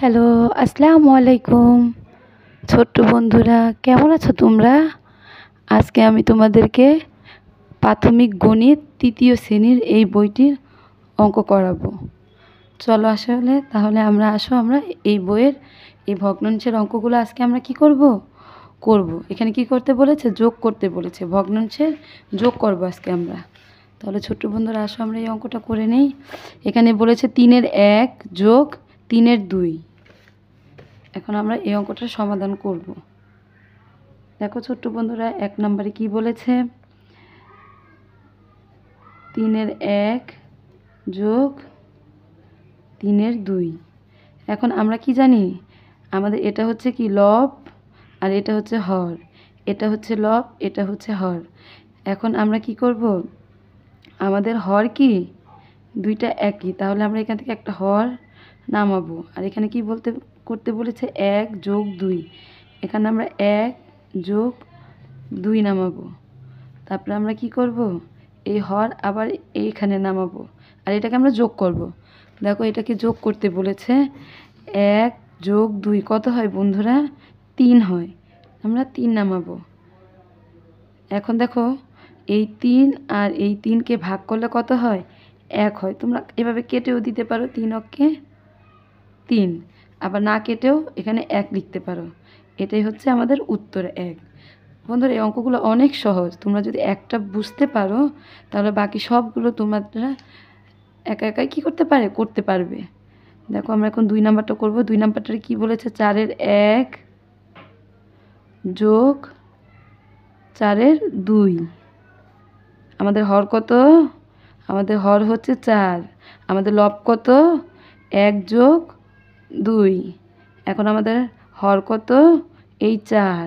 Hello, আসসালামু আলাইকুম। ছোট্ট বন্ধুরা, কেমন আছো তোমরা? আজকে আমি তোমাদেরকে প্রাথমিক গণিত তৃতীয় শ্রেণীর এই বইটির অঙ্ক করাবো। চলো তাহলে আমরা এই বইয়ের এই ভগ্নাংশের অঙ্কগুলো আজকে আমরা কি করব। এখানে কি করতে বলেছে? যোগ করতে বলেছে। ভগ্নাংশের যোগ করব আজকে আমরা। তাহলে ছোট্ট বন্ধুরা, আমরা এই অঙ্কটা করে নিই। এখানে বলেছে 3-এর 1 যোগ 3-এর 2। এখন আমরা এই অঙ্কটার সমাধান করব। দেখো ছোট্ট বন্ধুরা, 1 নম্বরে কি বলেছে? 3-এর 1 যোগ 3-এর 2। এখন আমরা কি জানি? আমাদের এটা হচ্ছে কি লব, আর এটা হচ্ছে হর। এটা হচ্ছে লব, এটা হচ্ছে হর। এখন আমরা কি করব? আমাদের হর কি দুইটা একই, তাহলে আমরা এখান থেকে একটা হর নামাবো। আর এখানে কি করতে বলেছে? 1 যোগ 2। এখানে আমরা 1 যোগ 2 নামাবো। তারপরে আমরা কি করব? এই হর আবার এইখানে নামাবো, আর এটাকে আমরা যোগ করব। দেখো, এটাকে যোগ করতে বলেছে। 1 যোগ 2 কত হয় বন্ধুরা? 3 হয়। আমরা 3 নামাবো। এখন দেখো, এই 3 আর এই 3কে ভাগ করলে কত হয়? 1 হয়। তোমরা এভাবে কেটেও দিতে পারো, 3 অক্ষে 3। আবার না কেটেও এখানে 1 লিখতে পারো। এটাই হচ্ছে আমাদের উত্তর 1। বন্ধুরা, এই অঙ্কগুলো অনেক সহজ। তোমরা যদি একটা বুঝতে পারো, তাহলে বাকি সবগুলো তোমরা একা একাই কী করতে পারবে। দেখো, আমরা এখন 2 নাম্বারটা করব। 2 নাম্বারটা কি বলেছে? 4-এর 1 যোগ 4-এর 2। আমাদের হর কত? আমাদের হর হচ্ছে 4। আমাদের লব কত? 1 যোগ 2। এখন আমাদের হর কত? এই 4।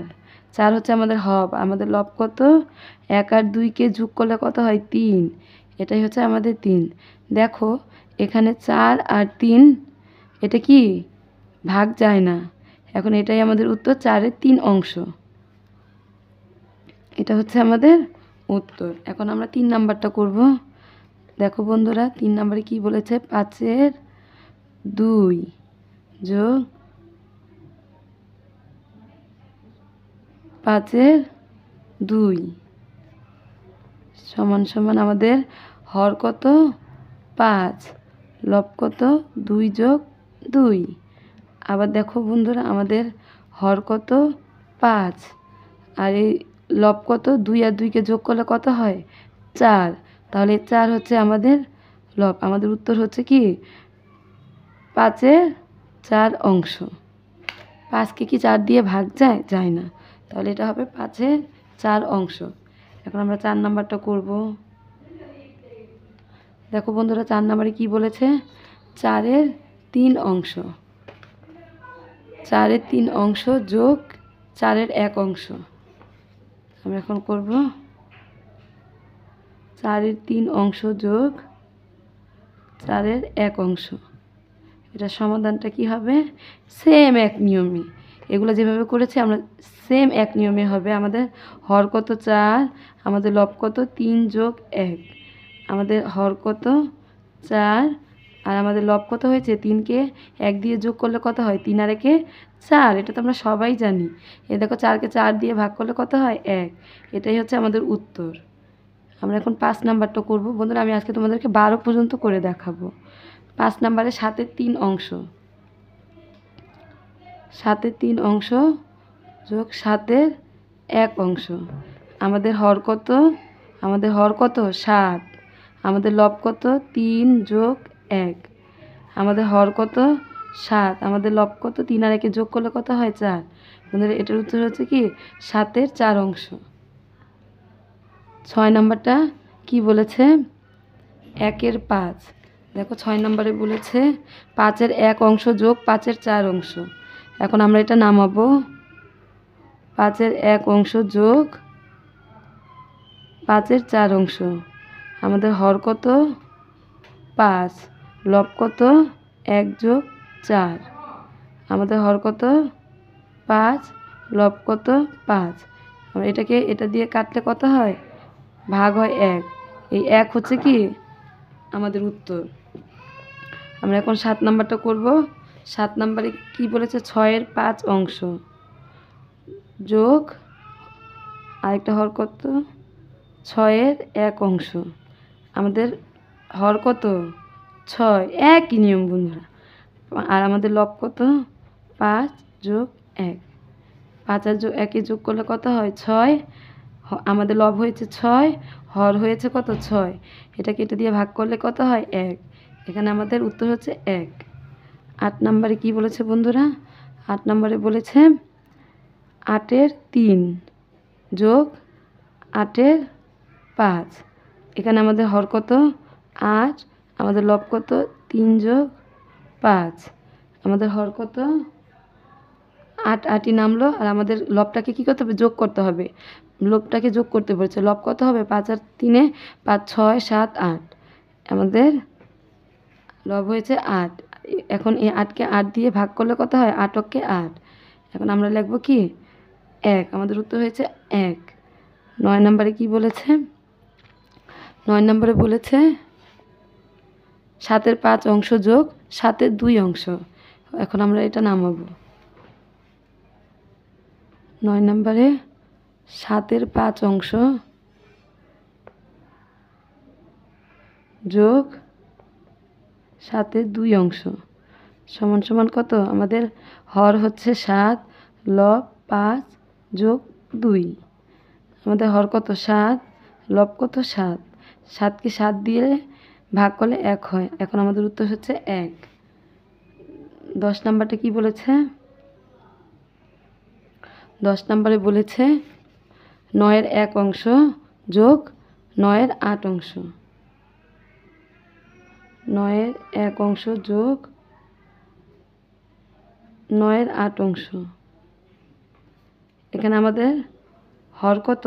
4 হচ্ছে আমাদের হর। আমাদের লব কত? 1 আর 2কে যোগ করলে কত হয়? 3। এটাই হচ্ছে আমাদের 3। দেখো, এখানে 4 আর 3 এটা কি ভাগ যায় না। এখন এটাই আমাদের উত্তর, 4-এর 3 অংশ। এটা হচ্ছে আমাদের উত্তর। এখন আমরা 3 নাম্বারটা করব। দেখো বন্ধুরা, 3 নাম্বারে কি বলেছে? 5-এর 2 যোগ 5-এর 2 সমান সমান আমাদের হর কত? 5, লব কত? 2 যোগ 2। আবার দেখো বন্ধুরা, আমাদের হর কত? 5, আর এই লব কত? 2 আর 2কে যোগ করলে কত হয়? 4। তাহলে 4 হচ্ছে আমাদের লব। আমাদের উত্তর হচ্ছে কি 5-এর 4 অংশ। 5কে কি 4 দিয়ে ভাগ যায়? যায় না। তাহলে এটা হবে 5-এর 4 অংশ। এখন আমরা 4 নাম্বারটা করব। দেখো বন্ধুরা, 4 নাম্বারে কি বলেছে? 4-এর 3 অংশ। 4-এর 3 অংশ যোগ 4-এর 1 অংশ। আমরা এখন করব 4-এর 3 অংশ যোগ 4-এর 1 অংশ। এটা সমাধানটা কি হবে? সেম এক নিয়মে এগুলো যেভাবে করেছি আমরা, সেম এক নিয়মে হবে। আমাদের হর কত? 4। আমাদের লব কত? 3 যোগ 1। আমাদের হর কত? 4, আর আমাদের লব কত হয়েছে? 3কে 1 দিয়ে যোগ করলে কত হয়? 3 আর 1-এ 4। এটা তো আমরা সবাই জানি। দেখো, 4কে 4 দিয়ে ভাগ করলে কত হয়? 1। এটাই হচ্ছে আমাদের উত্তর। আমরা এখন 5 নাম্বারটা করব। বন্ধুরা, আমি আজকে তোমাদেরকে 12 পর্যন্ত করে দেখাবো। 5 নাম্বারে 7-এর 3 অংশ। 7-এর 3 অংশ যোগ 7-এর 1 অংশ। আমাদের হর কত? আমাদের হর কত? 7। আমাদের লব কত? 3 যোগ 1। আমাদের হর কত? 7। আমাদের লব কত? 3 আর 1-এ যোগ করলে কত হয়? 4। বন্ধুরা, এটার উত্তর হচ্ছে কি 7-এর 4 অংশ। 6 নাম্বারটা কি বলেছে? 1-এর 5। দেখো, 6 নম্বরে বলেছে 5-এর 1 অংশ যোগ 5-এর 4 অংশ। এখন আমরা এটা নামাবো। 5-এর 1 অংশ যোগ 5-এর 4 অংশ। আমাদের হর কত? 5। লব কত? 1 যোগ 4। আমাদের হর কত? 5, লব কত? 5। আমরা এটা দিয়ে কাটলে কত হয়? ভাগ হয় 1। এই 1 হচ্ছে কি আমাদের উত্তর। আমরা এখন 7 নাম্বারটা করব। 7 নম্বরে কি বলেছে 6-এর 5 অংশ যোগ আরেকটা হর কত 6-এর 1 অংশ। আমাদের হর কত 6, একই নিয়ম বন্ধুরা। আর আমাদের লব কত 5 যোগ 1, 5 আর 1 যোগ করলে কত হয় 6। আমাদের লব হয়েছে 6, হর হয়েছে কত 6, এটাকে এটা দিয়ে ভাগ করলে কত হয় 1। এখানে আমাদের উত্তর হচ্ছে 1। 8 নম্বরে কি বলেছে বন্ধুরা? 8 নম্বরে বলেছে 8-এর 3 যোগ 8-এর 5। এখানে আমাদের হর কত 8, আমাদের লব কত 3 যোগ 5। আমাদের হর কত 8, 8ই নামলো। আর আমাদের লবটাকে কী করতে হবে যোগ করতে হবে, লবটাকে যোগ করতে বলছে। লব কত হবে 5 আর 3-এ 5, 6, 7, 8। আমাদের লব হয়েছে 8। এখন এই 8কে 8 দিয়ে ভাগ করলে কত হয় 8-কে 8। এখন আমরা লিখব কি 1। আমাদের উত্তর হয়েছে 1। 9 নম্বরে কি বলেছে? 9 নম্বরে বলেছে 7-এর 5 অংশ যোগ 7-এর 2 অংশ। এখন আমরা এটা নামাবো। 9 নম্বরে 7-এর 5 অংশ যোগ 7-এর 2 অংশ সমান সমান কত? আমাদের হর হচ্ছে 7, লব 5 যোগ 2। আমাদের হর কত 7, লব কত 7, 7কে 7 দিয়ে ভাগ করলে 1 হয়। এখন আমাদের উত্তর হচ্ছে 1। 10 নম্বরটা কি বলেছে? 10 নম্বরে বলেছে 9-এর 1 অংশ যোগ 9-এর 8 অংশ। 9-এর 1 অংশ যোগ 9-এর 8 অংশ। এখানে আমাদের হর কত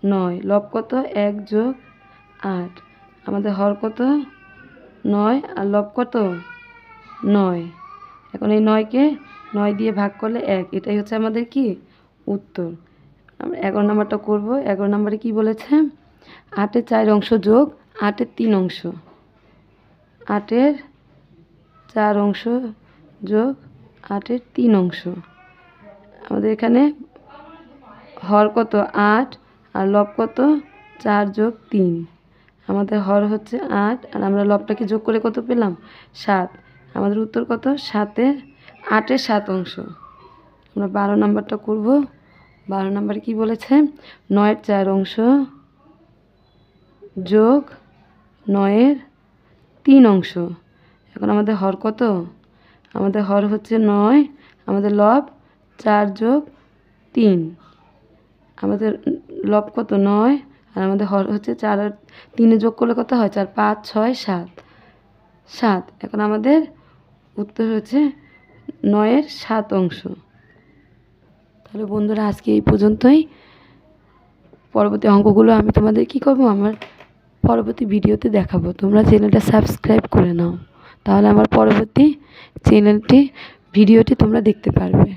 9, লব কত 1 যোগ 8। আমাদের হর কত 9 আর লব কত 9। এখন এই 9কে 9 দিয়ে ভাগ করলে 1। এটাই হচ্ছে আমাদের কি উত্তর। আমরা 11 নম্বরটা করব। 11 নম্বরে কি বলেছে? 8-এর 4 অংশ যোগ 8-এর 3 অংশ। 8-এর 4 অংশ যোগ 8-এর 3 অংশ। আমাদের এখানে হর কত 8 আর লব কত 4 যোগ 3। আমাদের হর হচ্ছে 8 আর আমরা লবটাকে যোগ করে কত পেলাম 7। আমাদের উত্তর কত 8-এর 7 অংশ। আমরা 12 নম্বরটা করব। 12 নম্বরে কি বলেছে? 9-এর 4 অংশ যোগ 9-এর 3 অংশ। এখন আমাদের হর কত? আমাদের হর হচ্ছে 9, আমাদের লব 4 যোগ 3। আমাদের লব কত 9 আর আমাদের হর হচ্ছে 4 আর 3 যোগ করলে কত হয় 4, 5, 6, 7, 7। এখন আমাদের উত্তর হচ্ছে 9-এর 7 অংশ। তাহলে বন্ধুরা আজকে এই পর্যন্তই। পরবর্তী অঙ্কগুলো আমি তোমাদের কি করব আমার পরবর্তী ভিডিওতে দেখাবো। তোমরা চ্যানেলটা সাবস্ক্রাইব করে নাও, তাহলে আমার পরবর্তী ভিডিওটি তোমরা দেখতে পারবে।